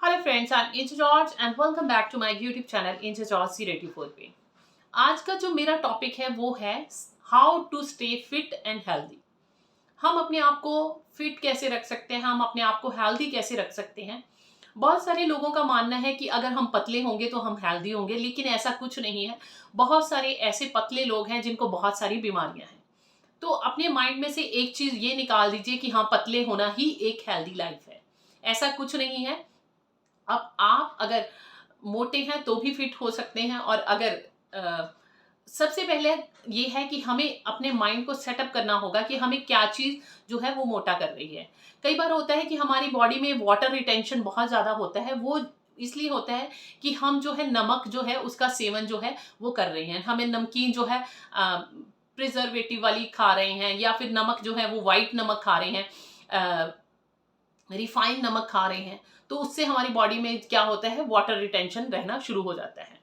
Hello friends, I am Inch George and welcome back to my YouTube channel Inch George C84 पे। आज का जो मेरा topic है वो है how to stay fit and healthy. हम अपने आप को फिट कैसे रख सकते हैं, हम अपने आप को हेल्दी कैसे रख सकते हैं। बहुत सारे लोगों का मानना है कि अगर हम पतले होंगे तो हम हेल्दी होंगे, लेकिन ऐसा कुछ नहीं है। बहुत सारे ऐसे पतले लोग हैं जिनको बहुत सारी बीमारियां हैं। तो अपने माइंड में से एक चीज ये निकाल दीजिए कि हाँ, पतले होना ही एक हेल्दी लाइफ है। ऐसा कुछ नहीं है। अब आप अगर मोटे हैं तो भी फिट हो सकते हैं, और अगर सबसे पहले ये है कि हमें अपने माइंड को सेटअप करना होगा कि हमें क्या चीज़ जो है वो मोटा कर रही है। कई बार होता है कि हमारी बॉडी में वाटर रिटेंशन बहुत ज़्यादा होता है। वो इसलिए होता है कि हम जो है नमक जो है उसका सेवन जो है वो कर रहे हैं। हमें नमकीन जो है प्रिजर्वेटिव वाली खा रहे हैं, या फिर नमक जो है वो वाइट नमक खा रहे हैं, रिफाइंड नमक खा रहे हैं। तो उससे हमारी बॉडी में क्या होता है, वाटर रिटेंशन रहना शुरू हो जाता है।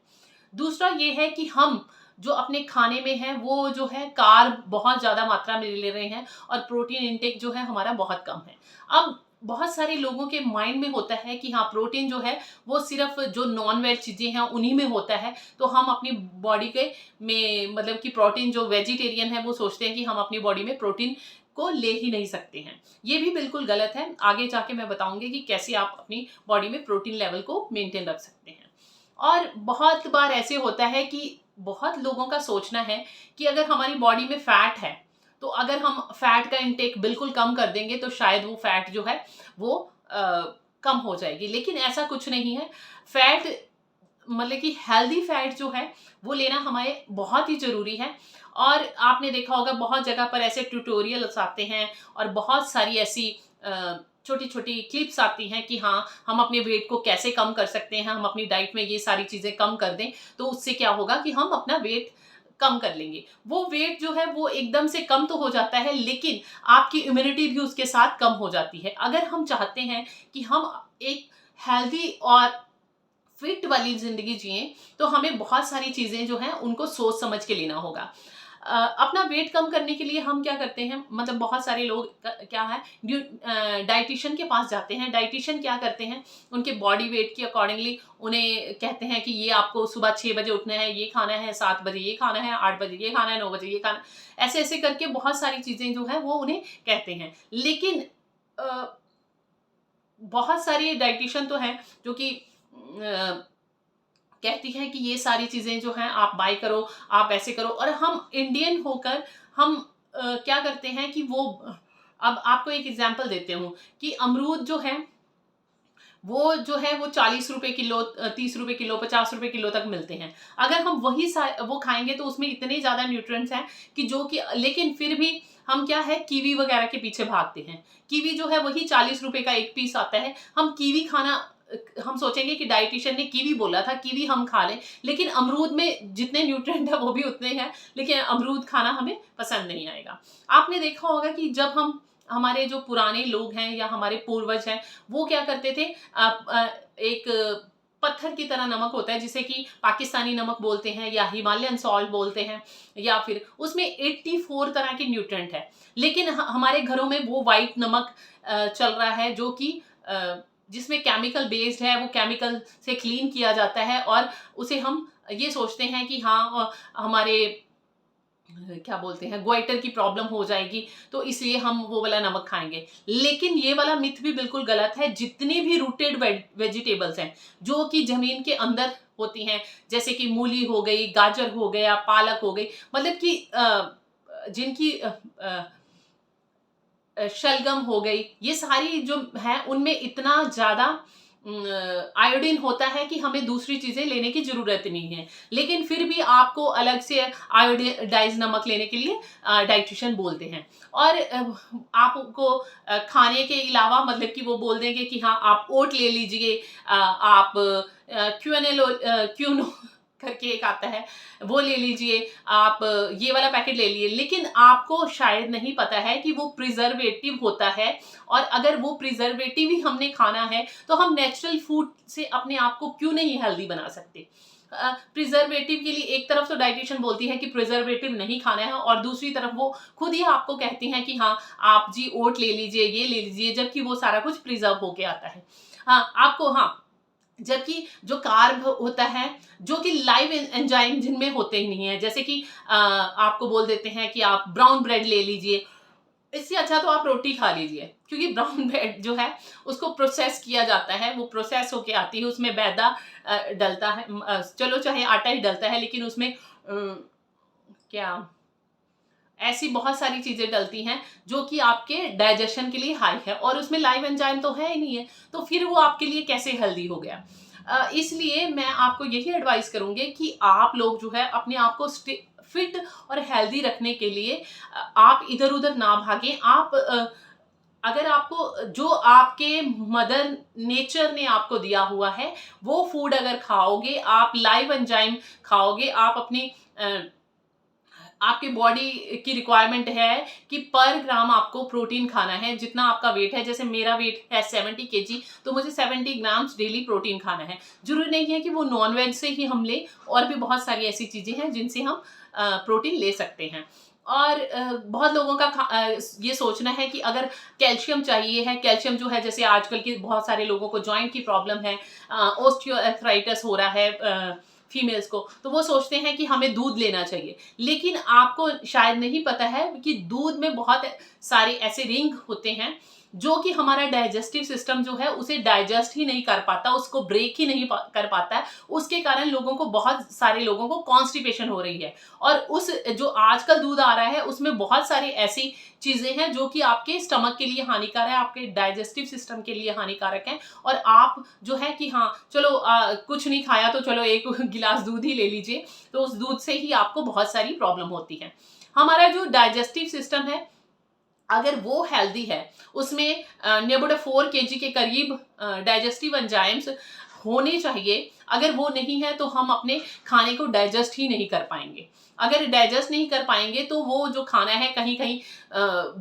दूसरा ये है कि हम जो अपने खाने में है वो जो है कार्ब बहुत ज़्यादा मात्रा में ले रहे हैं, और प्रोटीन इंटेक जो है हमारा बहुत कम है। अब बहुत सारे लोगों के माइंड में होता है कि हाँ, प्रोटीन जो है वो सिर्फ जो नॉन वेज चीज़ें हैं उन्हीं में होता है। तो हम अपनी बॉडी के में मतलब कि प्रोटीन, जो वेजिटेरियन है वो सोचते हैं कि हम अपनी बॉडी में प्रोटीन को ले ही नहीं सकते हैं। ये भी बिल्कुल गलत है। आगे जाके मैं बताऊंगी कि कैसे आप अपनी बॉडी में प्रोटीन लेवल को मेंटेन रख सकते हैं। और बहुत बार ऐसे होता है कि बहुत लोगों का सोचना है कि अगर हमारी बॉडी में फैट है तो अगर हम फैट का इंटेक बिल्कुल कम कर देंगे तो शायद वो फैट जो है वो कम हो जाएगी, लेकिन ऐसा कुछ नहीं है। फैट मतलब कि हेल्दी फैट जो है वो लेना हमारे बहुत ही ज़रूरी है। और आपने देखा होगा बहुत जगह पर ऐसे ट्यूटोरियल्स आते हैं, और बहुत सारी ऐसी छोटी छोटी क्लिप्स आती हैं कि हाँ, हम अपने वेट को कैसे कम कर सकते हैं, हम अपनी डाइट में ये सारी चीज़ें कम कर दें तो उससे क्या होगा कि हम अपना वेट कम कर लेंगे। वो वेट जो है वो एकदम से कम तो हो जाता है, लेकिन आपकी इम्यूनिटी भी उसके साथ कम हो जाती है। अगर हम चाहते हैं कि हम एक हेल्दी और फिट वाली ज़िंदगी जिएँ, तो हमें बहुत सारी चीज़ें जो हैं उनको सोच समझ के लेना होगा। अपना वेट कम करने के लिए हम क्या करते हैं, मतलब बहुत सारे लोग क्या है, डाइटिशियन के पास जाते हैं। डाइटिशियन क्या करते हैं, उनके बॉडी वेट के अकॉर्डिंगली उन्हें कहते हैं कि ये आपको सुबह 6 बजे उठना है, ये खाना है, 7 बजे ये खाना है, 8 बजे ये खाना है, 9 बजे ये खाना। ऐसे ऐसे करके बहुत सारी चीज़ें जो है वो उन्हें कहते हैं। लेकिन अ, बहुत सारी डाइटिशियन तो हैं जो कि कहती है कि ये सारी चीज़ें जो हैं आप बाय करो, आप ऐसे करो। और हम इंडियन होकर हम क्या करते हैं कि वो अब आपको एक एग्जांपल देती हूँ कि अमरूद जो है वो 40 रुपए किलो, 30 रुपए किलो, 50 रुपए किलो तक मिलते हैं। अगर हम वो खाएंगे तो उसमें इतने ज़्यादा न्यूट्रिएंट्स हैं कि जो कि, लेकिन फिर भी हम क्या है, कीवी वगैरह के पीछे भागते हैं। कीवी जो है वही 40 रुपए का एक पीस आता है। हम कीवी खाना, हम सोचेंगे कि डाइटिशियन ने कीवी बोला था, कीवी हम खा लें, लेकिन अमरूद में जितने न्यूट्रिएंट है वो भी उतने हैं, लेकिन अमरूद खाना हमें पसंद नहीं आएगा। आपने देखा होगा कि जब हमारे जो पुराने लोग हैं या हमारे पूर्वज हैं, वो क्या करते थे, एक पत्थर की तरह नमक होता है जिसे कि पाकिस्तानी नमक बोलते हैं या हिमालयन सॉल्ट बोलते हैं, या फिर उसमें 84 तरह के न्यूट्रिएंट है। लेकिन हमारे घरों में वो वाइट नमक चल रहा है जो कि जिसमें केमिकल बेस्ड है, वो केमिकल से क्लीन किया जाता है, और उसे हम ये सोचते हैं कि हाँ, हमारे क्या बोलते हैं, गोइटर की प्रॉब्लम हो जाएगी, तो इसलिए हम वो वाला नमक खाएंगे। लेकिन ये वाला मिथ भी बिल्कुल गलत है। जितनी भी रूटेड वेजिटेबल्स हैं जो कि जमीन के अंदर होती हैं, जैसे कि मूली हो गई, गाजर हो गया, पालक हो गई, मतलब कि जिनकी शलगम हो गई, ये सारी जो है उनमें इतना ज़्यादा आयोडीन होता है कि हमें दूसरी चीज़ें लेने की ज़रूरत नहीं है। लेकिन फिर भी आपको अलग से आयोडाइज़ नमक लेने के लिए डाइटिशियन बोलते हैं। और आपको खाने के अलावा मतलब कि वो बोल देंगे कि हाँ, आप ओट ले लीजिए, आप क्यूनो करके एक आता है, वो ले लीजिए, आप ये वाला पैकेट ले लीजिए। लेकिन आपको शायद नहीं पता है कि वो प्रिजर्वेटिव होता है, और अगर वो प्रिजर्वेटिव ही हमने खाना है तो हम नेचुरल फूड से अपने आप को क्यों नहीं हेल्दी बना सकते। प्रिजर्वेटिव के लिए एक तरफ तो डाइटिशियन बोलती है कि प्रिजर्वेटिव नहीं खाना है, और दूसरी तरफ वो खुद ही आपको कहती हैं कि हाँ, आप जी ओट ले लीजिए, ये ले लीजिए, जबकि वो सारा कुछ प्रिजर्व होके आता है। हाँ, आपको, हाँ, जबकि जो कार्ब होता है, जो कि लाइव एंजाइम जिनमें होते ही नहीं है, जैसे कि आपको बोल देते हैं कि आप ब्राउन ब्रेड ले लीजिए, इससे अच्छा तो आप रोटी खा लीजिए, क्योंकि ब्राउन ब्रेड जो है उसको प्रोसेस किया जाता है, वो प्रोसेस होके आती है, उसमें मैदा डलता है, चलो चाहे आटा ही डलता है, लेकिन उसमें क्या ऐसी बहुत सारी चीजें डलती हैं जो कि आपके डाइजेशन के लिए हाई है, और उसमें लाइव एंजाइम तो है ही नहीं है, तो फिर वो आपके लिए कैसे हेल्दी हो गया। इसलिए मैं आपको यही एडवाइस करूंगी कि आप लोग जो है अपने आप को फिट और हेल्दी रखने के लिए आप इधर उधर ना भागें। आप अगर आपको जो आपके मदर नेचर ने आपको दिया हुआ है वो फूड अगर खाओगे, आप लाइव एंजाइम खाओगे, आप अपनी आपकी बॉडी की रिक्वायरमेंट है कि पर ग्राम आपको प्रोटीन खाना है, जितना आपका वेट है। जैसे मेरा वेट है 70 केजी, तो मुझे 70 ग्राम्स डेली प्रोटीन खाना है। जरूरी नहीं है कि वो नॉन वेज से ही हम ले, और भी बहुत सारी ऐसी चीज़ें हैं जिनसे हम प्रोटीन ले सकते हैं। और बहुत लोगों का ये सोचना है कि अगर कैल्शियम चाहिए है, कैल्शियम जो है, जैसे आजकल के बहुत सारे लोगों को जॉइंट की प्रॉब्लम है, ऑस्टियोआर्थराइटिस हो रहा है फीमेल्स को, तो वो सोचते हैं कि हमें दूध लेना चाहिए, लेकिन आपको शायद नहीं पता है कि दूध में बहुत सारे ऐसे रिंग होते हैं जो कि हमारा डाइजेस्टिव सिस्टम जो है उसे डाइजेस्ट ही नहीं कर पाता, उसको ब्रेक ही नहीं कर पाता है। उसके कारण लोगों को, बहुत सारे लोगों को कॉन्स्टिपेशन हो रही है। और उस जो आजकल दूध आ रहा है उसमें बहुत सारी ऐसी चीजें हैं जो कि आपके स्टमक के लिए हानिकारक है, आपके डाइजेस्टिव सिस्टम के लिए हानिकारक है। और आप जो है कि हाँ चलो कुछ नहीं खाया तो चलो एक गिलास दूध ही ले लीजिए, तो उस दूध से ही आपको बहुत सारी प्रॉब्लम होती है। हमारा जो डाइजेस्टिव सिस्टम है अगर वो हेल्दी है, उसमें नियर 4 केजी के करीब डाइजेस्टिव एंजाइम्स होने चाहिए। अगर वो नहीं है तो हम अपने खाने को डाइजेस्ट ही नहीं कर पाएंगे। अगर डाइजेस्ट नहीं कर पाएंगे तो वो जो खाना है कहीं कहीं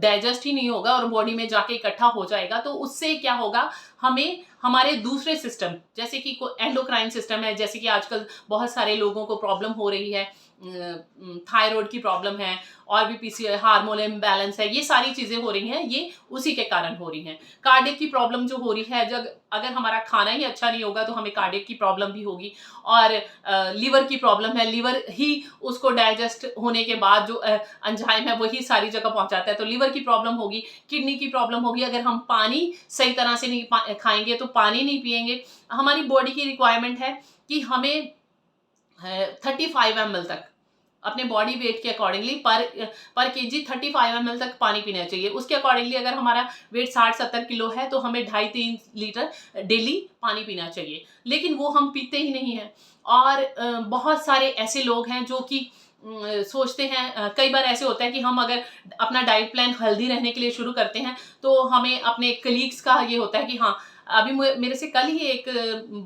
डाइजेस्ट ही नहीं होगा और बॉडी में जाके इकट्ठा हो जाएगा। तो उससे क्या होगा, हमें हमारे दूसरे सिस्टम, जैसे कि एंडोक्राइन सिस्टम है, जैसे कि आजकल बहुत सारे लोगों को प्रॉब्लम हो रही है, थायराइड की प्रॉब्लम है, और भी पीसीओएस, हार्मोन इम्बैलेंस है, ये सारी चीजें हो रही हैं, ये उसी के कारण हो रही हैं। कार्डियक की प्रॉब्लम जो हो रही है, जब अगर हमारा खाना ही अच्छा नहीं होगा तो हमें कार्डियक की प्रॉब्लम भी होगी। और लीवर की प्रॉब्लम है, लीवर ही उसको डाइजेस्ट होने के बाद जो एंजाइम है वही सारी जगह पहुंचाता है, तो लीवर की प्रॉब्लम होगी। किडनी की प्रॉब्लम होगी, अगर हम पानी सही तरह से नहीं खाएंगे तो पानी नहीं पिएंगे। हमारी बॉडी की रिक्वायरमेंट है कि हमें 35 ml तक अपने बॉडी वेट के अकॉर्डिंगली पर केजी 35 ml तक पानी पीना चाहिए। उसके अकॉर्डिंगली अगर हमारा वेट 60-70 किलो है तो हमें 2.5-3 लीटर डेली पानी पीना चाहिए, लेकिन वो हम पीते ही नहीं हैं। और बहुत सारे ऐसे लोग हैं जो कि सोचते हैं, कई बार ऐसे होता है कि हम अगर अपना डाइट प्लान हेल्दी रहने के लिए शुरू करते हैं तो हमें अपने कलीग्स का ये होता है कि हाँ, अभी मेरे से कल ही एक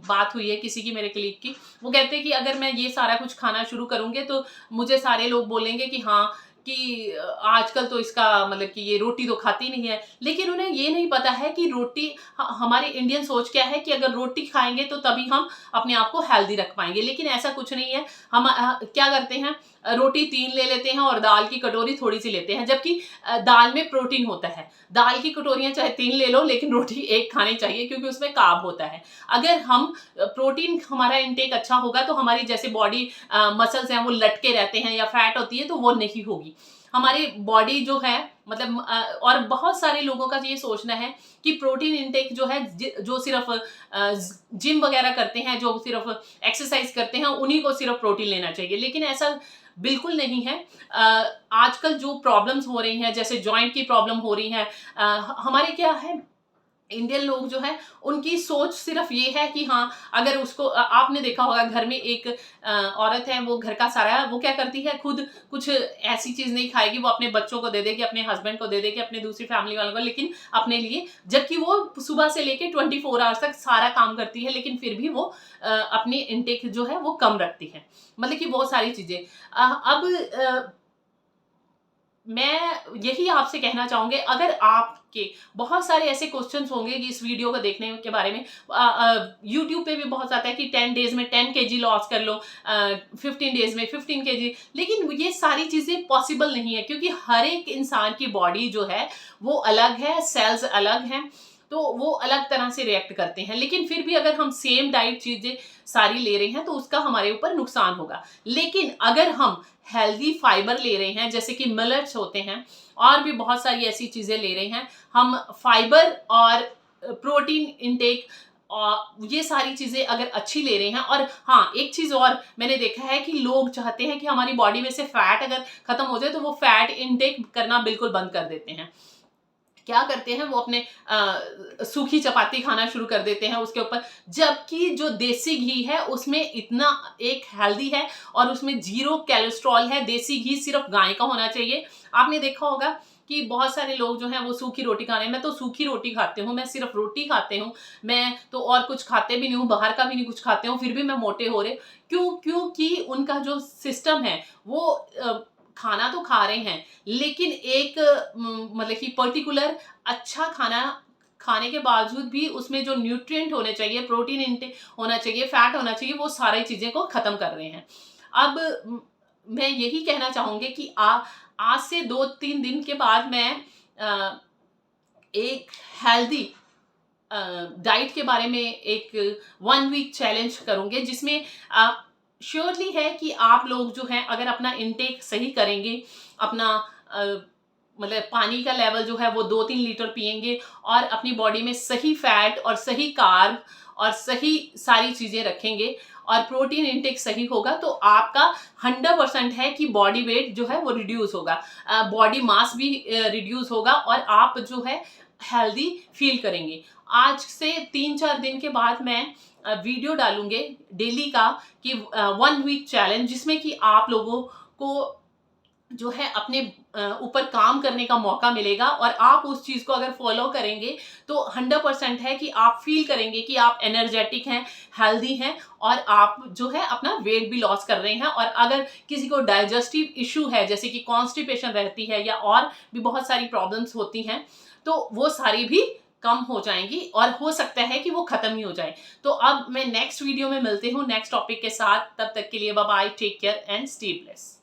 बात हुई है किसी की, मेरे कलीग की, वो कहते हैं कि अगर मैं ये सारा कुछ खाना शुरू करूंगे तो मुझे सारे लोग बोलेंगे कि हाँ, कि आजकल तो इसका मतलब कि ये रोटी तो खाती नहीं है। लेकिन उन्हें ये नहीं पता है कि रोटी, हमारे इंडियन सोच क्या है कि अगर रोटी खाएंगे तो तभी हम अपने आप को हेल्दी रख पाएंगे, लेकिन ऐसा कुछ नहीं है। हम क्या करते हैं, रोटी 3 ले लेते हैं और दाल की कटोरी थोड़ी सी लेते हैं, जबकि दाल में प्रोटीन होता है। दाल की कटोरियां चाहे 3 ले लो, लेकिन रोटी 1 खानी चाहिए, क्योंकि उसमें कार्ब होता है। अगर हम प्रोटीन, हमारा इंटेक अच्छा होगा तो हमारी जैसे बॉडी मसल्स हैं वो लटके रहते हैं या फैट होती है तो वो नहीं होगी। हमारी बॉडी जो है मतलब और बहुत सारे लोगों का ये सोचना है कि प्रोटीन इंटेक जो है, जो सिर्फ जिम वगैरह करते हैं, जो सिर्फ एक्सरसाइज करते हैं, उन्हीं को सिर्फ प्रोटीन लेना चाहिए, लेकिन ऐसा बिल्कुल नहीं है। आजकल जो प्रॉब्लम्स हो रही हैं, जैसे जॉइंट की प्रॉब्लम हो रही है, हमारे क्या है, इंडियन लोग जो है उनकी सोच सिर्फ ये है कि हाँ, अगर उसको आपने देखा होगा घर में एक औरत है, वो घर का सारा, वो क्या करती है, खुद कुछ ऐसी चीज नहीं खाएगी, वो अपने बच्चों को दे देगी, अपने हस्बैंड को दे देगी, अपने दूसरी फैमिली वालों को, लेकिन अपने लिए, जबकि वो सुबह से लेके 24 आवर्स तक सारा काम करती है, लेकिन फिर भी वो अपनी इनटेक जो है वो कम रखती है, मतलब कि बहुत सारी चीजें। अब मैं यही आपसे कहना चाहूंगी, अगर आपके बहुत सारे ऐसे क्वेश्चंस होंगे कि इस वीडियो को देखने के बारे में, यूट्यूब पे भी बहुत आता है कि 10 डेज में 10 केजी लॉस कर लो, 15 डेज में 15 केजी, लेकिन ये सारी चीजें पॉसिबल नहीं है, क्योंकि हर एक इंसान की बॉडी जो है वो अलग है, सेल्स अलग हैं। तो वो अलग तरह से रिएक्ट करते हैं। लेकिन फिर भी अगर हम सेम डाइट चीज़ें सारी ले रहे हैं तो उसका हमारे ऊपर नुकसान होगा। लेकिन अगर हम हेल्दी फाइबर ले रहे हैं, जैसे कि मिलेट्स होते हैं और भी बहुत सारी ऐसी चीज़ें ले रहे हैं, हम फाइबर और प्रोटीन इंटेक और ये सारी चीज़ें अगर अच्छी ले रहे हैं। और हाँ, एक चीज़ और मैंने देखा है कि लोग चाहते हैं कि हमारी बॉडी में से फैट अगर ख़त्म हो जाए तो वो फैट इंटेक करना बिल्कुल बंद कर देते हैं। क्या करते हैं, वो अपने सूखी चपाती खाना शुरू कर देते हैं उसके ऊपर, जबकि जो देसी घी है उसमें इतना एक हेल्दी है और उसमें 0 कोलेस्ट्रॉल है। देसी घी सिर्फ गाय का होना चाहिए। आपने देखा होगा कि बहुत सारे लोग जो हैं वो सूखी रोटी खा रहे हैं। मैं तो सूखी रोटी खाती हूँ, मैं सिर्फ रोटी खाती हूँ, मैं तो और कुछ खाते भी नहीं हूँ, बाहर का भी नहीं कुछ खाते हूँ, फिर भी मैं मोटे हो रहे। क्यों? क्योंकि उनका जो सिस्टम है वो खाना तो खा रहे हैं, लेकिन एक मतलब कि पर्टिकुलर अच्छा खाना खाने के बावजूद भी उसमें जो न्यूट्रिएंट होने चाहिए, प्रोटीन इंटेक होना चाहिए, फैट होना चाहिए, वो सारी चीज़ें को ख़त्म कर रहे हैं। अब मैं यही कहना चाहूँगी कि आज से 2-3 दिन के बाद मैं अ, एक हेल्दी डाइट के बारे में एक 1 वीक चैलेंज करूँगी, जिसमें श्योरली है कि आप लोग जो हैं अगर अपना इंटेक सही करेंगे, अपना मतलब पानी का लेवल जो है वो 2-3 लीटर पिएंगे और अपनी बॉडी में सही फैट और सही कार्ब और सही सारी चीज़ें रखेंगे और प्रोटीन इंटेक सही होगा, तो आपका 100% है कि बॉडी वेट जो है वो रिड्यूस होगा, बॉडी मास भी रिड्यूस होगा और आप जो है हेल्दी फील करेंगे। आज से 3-4 दिन के बाद मैं वीडियो डालूंगे डेली का कि 1 वीक चैलेंज, जिसमें कि आप लोगों को जो है अपने ऊपर काम करने का मौका मिलेगा और आप उस चीज़ को अगर फॉलो करेंगे तो 100% है कि आप फील करेंगे कि आप एनर्जेटिक हैं, हेल्दी हैं और आप जो है अपना वेट भी लॉस कर रहे हैं। और अगर किसी को डाइजेस्टिव इशू है, जैसे कि कॉन्स्टिपेशन रहती है या और भी बहुत सारी प्रॉब्लम्स होती हैं, तो वो सारी भी कम हो जाएंगी और हो सकता है कि वो खत्म ही हो जाए। तो अब मैं नेक्स्ट वीडियो में मिलती हूँ नेक्स्ट टॉपिक के साथ। तब तक के लिए bye bye, take care and stay blessed.